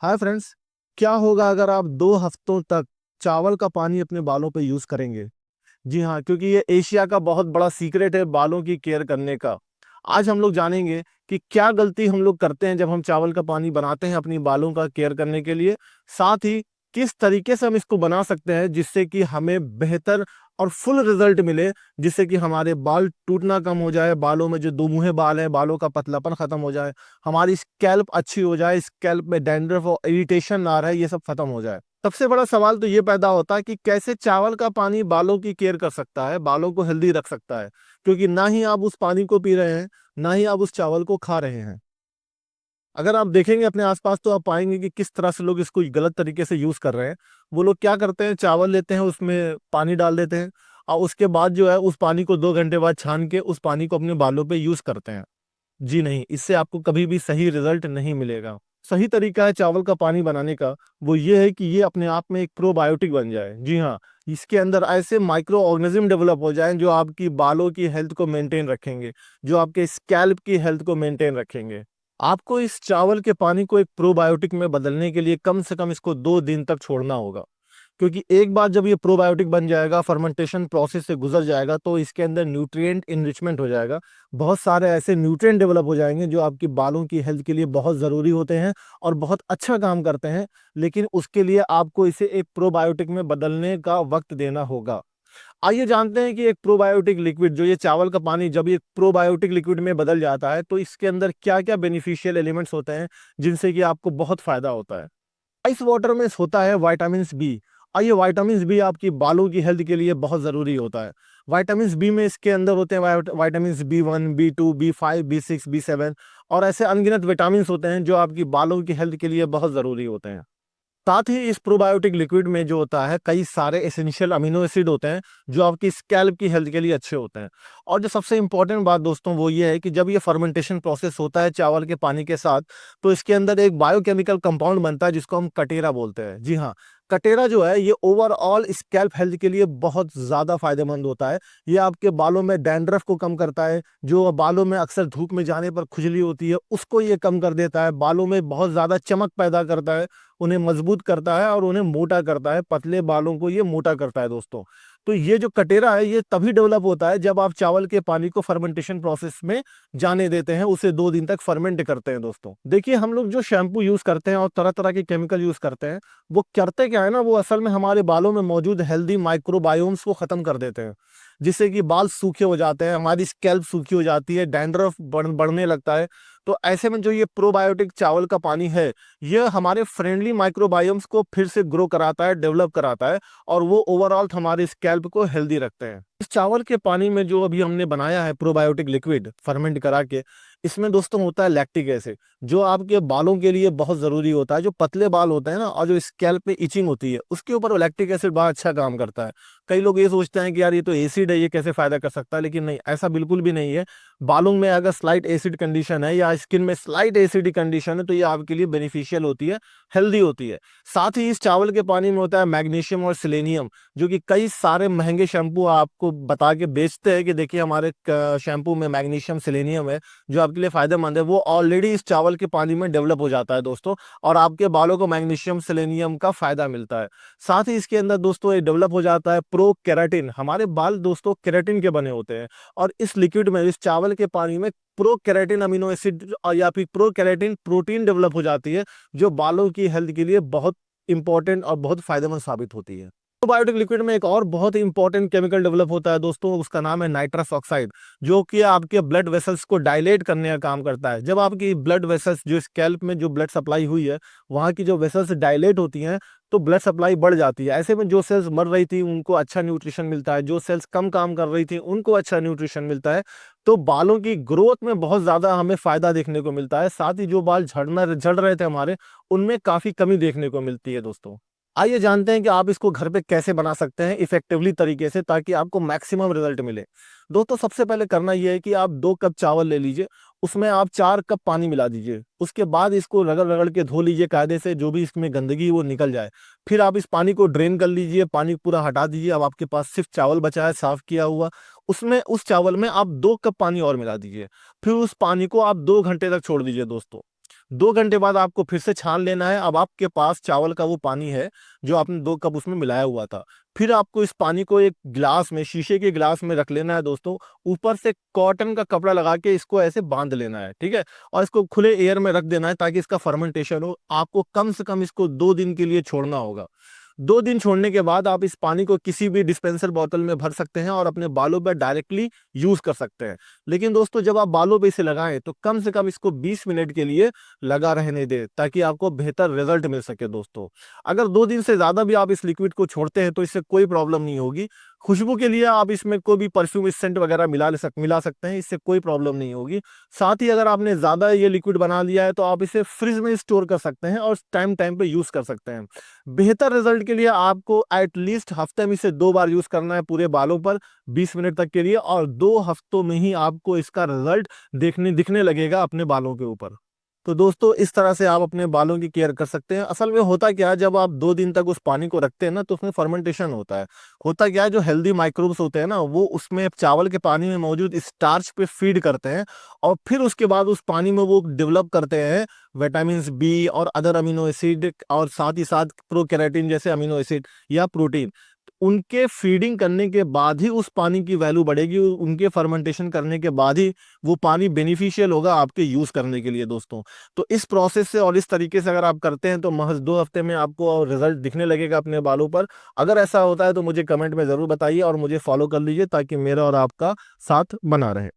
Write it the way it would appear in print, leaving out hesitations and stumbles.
Hi friends. क्या होगा अगर आप 2 हफ्तों तक चावल का पानी अपने बालों पे यूज करेंगे? जी हाँ, क्योंकि ये एशिया का बहुत बड़ा सीक्रेट है बालों की केयर करने का। आज हम लोग जानेंगे कि क्या गलती हम लोग करते हैं जब हम चावल का पानी बनाते हैं अपनी बालों का केयर करने के लिए। साथ ही किस तरीके से हम इसको बना सकते हैं जिससे कि हमें बेहतर और फुल रिजल्ट मिले, जिससे कि हमारे बाल टूटना कम हो जाए, बालों में जो दुमुहे बाल हैं बालों का पतलापन खत्म हो जाए, हमारी स्कैल्प अच्छी हो जाए, स्कैल्प में डैंड्रफ और इरिटेशन ना रहे, ये सब खत्म हो जाए। सबसे बड़ा सवाल तो ये पैदा होता है कि कैसे चावल का पानी बालों की केयर कर सकता है, बालों को हेल्दी रख सकता है, क्योंकि ना ही आप उस पानी को पी रहे हैं, ना ही आप उस चावल को खा रहे हैं। अगर आप देखेंगे अपने आसपास तो आप पाएंगे कि किस तरह से लोग इसको गलत तरीके से यूज कर रहे हैं। वो लोग क्या करते हैं, चावल लेते हैं, उसमें पानी डाल देते हैं और उसके बाद जो है उस पानी को 2 घंटे बाद छान के उस पानी को अपने बालों पे यूज करते हैं। जी नहीं, इससे आपको कभी भी सही रिजल्ट नहीं मिलेगा। सही तरीका है चावल का पानी बनाने का, वो ये है कि ये अपने आप में एक प्रोबायोटिक बन जाए। जी हाँ, इसके अंदर ऐसे माइक्रो ऑर्गेनिज्म डेवलप हो जाएं जो आपकी बालों की हेल्थ को मेंटेन रखेंगे, जो आपके स्कैल्प की हेल्थ को मेंटेन रखेंगे। आपको इस चावल के पानी को एक प्रोबायोटिक में बदलने के लिए कम से कम इसको 2 दिन तक छोड़ना होगा, क्योंकि एक बार जब ये प्रोबायोटिक बन जाएगा, फर्मेंटेशन प्रोसेस से गुजर जाएगा, तो इसके अंदर न्यूट्रिएंट इनरिचमेंट हो जाएगा। बहुत सारे ऐसे न्यूट्रिएंट डेवलप हो जाएंगे जो आपकी बालों की हेल्थ के लिए बहुत ज़रूरी होते हैं और बहुत अच्छा काम करते हैं। लेकिन उसके लिए आपको इसे एक प्रोबायोटिक में बदलने का वक्त देना होगा। आइए जानते हैं कि एक प्रोबायोटिक लिक्विड, जो ये चावल का पानी जब ये प्रोबायोटिक लिक्विड में बदल जाता है तो इसके अंदर क्या क्या बेनिफिशियल एलिमेंट्स होते हैं जिनसे कि आपको बहुत फायदा होता है। आइस वाटर में होता है विटामिन बी। और ये विटामिन बी आपकी बालों की हेल्थ के लिए बहुत ज़रूरी होता है। विटामिन बी में इसके अंदर होते हैं vitamin B1, B2, B5, B6, B7 और ऐसे अनगिनत विटामिन होते हैं जो आपकी बालों की हेल्थ के लिए बहुत ज़रूरी होते हैं। साथ ही इस प्रोबायोटिक लिक्विड में जो होता है कई सारे एसेंशियल अमीनो एसिड होते हैं जो आपकी स्कैल्प की हेल्थ के लिए अच्छे होते हैं। और जो सबसे इंपॉर्टेंट बात दोस्तों वो ये है कि जब ये फर्मेंटेशन प्रोसेस होता है चावल के पानी के साथ, तो इसके अंदर एक बायोकेमिकल कंपाउंड बनता है जिसको हम कटेरा बोलते हैं। जी हाँ, कटेरा जो है ये ओवरऑल स्कैल्प हेल्थ के लिए बहुत ज़्यादा फायदेमंद होता है। ये आपके बालों में डैंड्रफ को कम करता है, जो बालों में अक्सर धूप में जाने पर खुजली होती है उसको ये कम कर देता है, बालों में बहुत ज़्यादा चमक पैदा करता है, उन्हें मजबूत करता है और उन्हें मोटा करता है, पतले बालों को ये मोटा करता है दोस्तों। तो ये जो कटेरा है ये तभी डेवलप होता है जब आप चावल के पानी को फर्मेंटेशन प्रोसेस में जाने देते हैं, उसे 2 दिन तक फर्मेंट करते हैं दोस्तों। देखिए, हम लोग जो शैम्पू यूज करते हैं और तरह तरह के केमिकल यूज करते हैं, वो करते क्या है ना, वो असल में हमारे बालों में मौजूद हेल्दी माइक्रोबायोम्स को खत्म कर देते हैं, जिससे कि बाल सूखे हो जाते हैं, हमारी स्कैल्प सूखी हो जाती है, डैंड्रफ बढ़ने लगता है। तो ऐसे में जो ये प्रोबायोटिक चावल का पानी है, ये हमारे फ्रेंडली माइक्रोबायोम्स को फिर से ग्रो कराता है, डेवलप कराता है और वो ओवरऑल हमारे स्कैल्प को हेल्दी रखते हैं। इस चावल के पानी में जो अभी हमने बनाया है प्रोबायोटिक लिक्विड फर्मेंट करा के, इसमें दोस्तों होता है लैक्टिक एसिड, जो आपके बालों के लिए बहुत ज़रूरी होता है। जो पतले बाल होते हैं ना और जो स्कैल्प में इचिंग होती है, उसके ऊपर लैक्टिक एसिड बहुत अच्छा काम करता है। कई लोग ये सोचते हैं कि यार ये तो एसिड है, ये कैसे फ़ायदा कर सकता है, लेकिन नहीं, ऐसा बिल्कुल भी नहीं है। बालों में अगर स्लाइट एसिड कंडीशन है या स्किन में स्लाइट एसिड कंडीशन है तो ये आपके लिए बेनिफिशियल होती है, हेल्दी होती है। साथ ही इस चावल के पानी में होता है मैग्नीशियम और सेलेनियम, जो कि कई सारे महंगे शैम्पू आपको बता के बेचते हैं कि देखिए हमारे शैम्पू में मैग्नीशियम सेलेनियम है जो आपके लिए फायदेमंद है, वो ऑलरेडी इस चावल के पानी में डेवलप हो जाता है दोस्तों, और आपके बालों को मैग्नीशियम सेलेनियम का फायदा मिलता है। साथ ही इसके अंदर दोस्तों ये डेवलप हो जाता है प्रो केराटिन। हमारे बाल दोस्तों केराटिन के बने होते हैं और इस लिक्विड में, इस चावल के पानी में प्रो केराटिन अमीनो एसिड या फिर प्रो केराटिन प्रोटीन डेवलप हो जाती है, जो बालों की हेल्थ के लिए बहुत इंपॉर्टेंट और बहुत फायदेमंद साबित होती है। प्रोबायोटिक लिक्विड में एक और बहुत इंपॉर्टेंट केमिकल डेवलप होता है दोस्तों, उसका नाम है नाइट्रस ऑक्साइड, जो कि आपके ब्लड वेसल्स को डायलेट करने का काम करता है। जब आपकी ब्लड वेसल्स, जो स्कैल्प में जो ब्लड सप्लाई हुई है, वहाँ की जो वेसल्स डायलेट होती हैं तो ब्लड सप्लाई बढ़ जाती है। ऐसे में जो सेल्स मर रही थी उनको अच्छा न्यूट्रिशन मिलता है, जो सेल्स कम काम कर रही थी उनको अच्छा न्यूट्रिशन मिलता है। तो बालों की ग्रोथ में बहुत ज़्यादा हमें फ़ायदा देखने को मिलता है। साथ ही जो बाल झड़ रहे थे हमारे, उनमें काफ़ी कमी देखने को मिलती है दोस्तों। आइए जानते हैं कि आप इसको घर पे कैसे बना सकते हैं इफेक्टिवली तरीके से, ताकि आपको मैक्सिमम रिजल्ट मिले। दोस्तों, सबसे पहले करना यह है कि आप 2 कप चावल ले लीजिए, उसमें आप 4 कप पानी मिला दीजिए। उसके बाद इसको रगड़ रगड़ के धो लीजिए कायदे से, जो भी इसमें गंदगी वो निकल जाए। फिर आप इस पानी को ड्रेन कर लीजिए, पानी पूरा हटा दीजिए। अब आपके पास सिर्फ चावल बचा है साफ किया हुआ, उसमें उस चावल में आप 2 कप पानी और मिला दीजिए। फिर उस पानी को आप 2 घंटे तक छोड़ दीजिए दोस्तों। 2 घंटे बाद आपको फिर से छान लेना है। अब आपके पास चावल का वो पानी है जो आपने 2 कप उसमें मिलाया हुआ था। फिर आपको इस पानी को एक गिलास में, शीशे के गिलास में रख लेना है दोस्तों। ऊपर से कॉटन का कपड़ा लगा के इसको ऐसे बांध लेना है, ठीक है। और इसको खुले एयर में रख देना है ताकि इसका फर्मेंटेशन हो। आपको कम से कम इसको 2 दिन के लिए छोड़ना होगा। 2 दिन छोड़ने के बाद आप इस पानी को किसी भी डिस्पेंसर बोतल में भर सकते हैं और अपने बालों पर डायरेक्टली यूज कर सकते हैं। लेकिन दोस्तों जब आप बालों पे इसे लगाएं तो कम से कम इसको 20 मिनट के लिए लगा रहने दें ताकि आपको बेहतर रिजल्ट मिल सके दोस्तों। अगर 2 दिन से ज्यादा भी आप इस लिक्विड को छोड़ते हैं तो इससे कोई प्रॉब्लम नहीं होगी। खुशबू के लिए आप इसमें कोई भी परफ्यूम सेंट वगैरह मिला सकते हैं, इससे कोई प्रॉब्लम नहीं होगी। साथ ही अगर आपने ज्यादा ये लिक्विड बना लिया है तो आप इसे फ्रिज में स्टोर कर सकते हैं और टाइम टाइम पे यूज कर सकते हैं। बेहतर रिजल्ट के लिए आपको एटलीस्ट हफ्ते में इसे 2 बार यूज करना है पूरे बालों पर 20 मिनट तक के लिए, और 2 हफ्तों में ही आपको इसका रिजल्ट दिखने लगेगा अपने बालों के ऊपर। तो दोस्तों इस तरह से आप अपने बालों की केयर कर सकते हैं। असल में होता क्या है, जब आप 2 दिन तक उस पानी को रखते हैं ना तो उसमें फर्मेंटेशन होता है। होता क्या है, जो हेल्दी माइक्रोब्स होते हैं ना वो उसमें चावल के पानी में मौजूद स्टार्च पे फीड करते हैं और फिर उसके बाद उस पानी में वो डेवलप करते हैं विटामिन बी और अदर अमीनो एसिड, और साथ ही साथ प्रोकैरेटिन जैसे अमीनो एसिड या प्रोटीन। उनके फीडिंग करने के बाद ही उस पानी की वैल्यू बढ़ेगी, उनके फर्मेंटेशन करने के बाद ही वो पानी बेनिफिशियल होगा आपके यूज करने के लिए दोस्तों। तो इस प्रोसेस से और इस तरीके से अगर आप करते हैं तो महज 2 हफ्ते में आपको रिजल्ट दिखने लगेगा अपने बालों पर। अगर ऐसा होता है तो मुझे कमेंट में जरूर बताइए और मुझे फॉलो कर लीजिए ताकि मेरा और आपका साथ बना रहे।